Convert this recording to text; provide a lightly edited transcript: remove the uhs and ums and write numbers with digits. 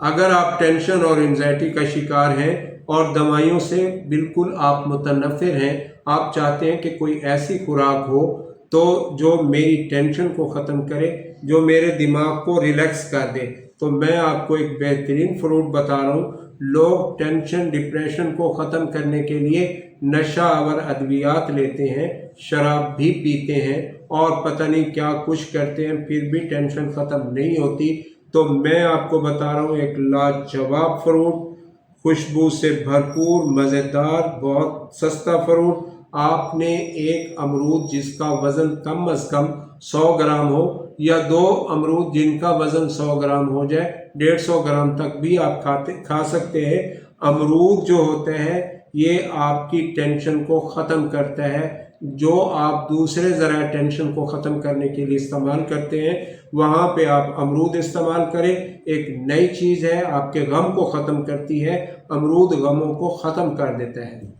اگر آپ ٹینشن اور انزائٹی کا شکار ہیں اور دوائیوں سے بالکل آپ متنفر ہیں، آپ چاہتے ہیں کہ کوئی ایسی خوراک ہو تو جو میری ٹینشن کو ختم کرے، جو میرے دماغ کو ریلیکس کر دے، تو میں آپ کو ایک بہترین فروٹ بتا رہا ہوں۔ لوگ ٹینشن ڈپریشن کو ختم کرنے کے لیے نشہ آور ادویات لیتے ہیں، شراب بھی پیتے ہیں اور پتہ نہیں کیا کچھ کرتے ہیں، پھر بھی ٹینشن ختم نہیں ہوتی۔ تو میں آپ کو بتا رہا ہوں ایک لاجواب فروٹ، خوشبو سے بھرپور، مزیدار، بہت سستا فروٹ۔ آپ نے ایک امرود جس کا وزن کم از کم 100 گرام ہو، یا 2 امرود جن کا وزن 100 گرام ہو جائے، 150 گرام تک بھی آپ کھا سکتے ہیں۔ امرود جو ہوتا ہے یہ آپ کی ٹینشن کو ختم کرتا ہے۔ جو آپ دوسرے ذرائع ٹینشن کو ختم کرنے کے لیے استعمال کرتے ہیں، وہاں پہ آپ امرود استعمال کریں۔ ایک نئی چیز ہے، آپ کے غم کو ختم کرتی ہے۔ امرود غموں کو ختم کر دیتا ہے۔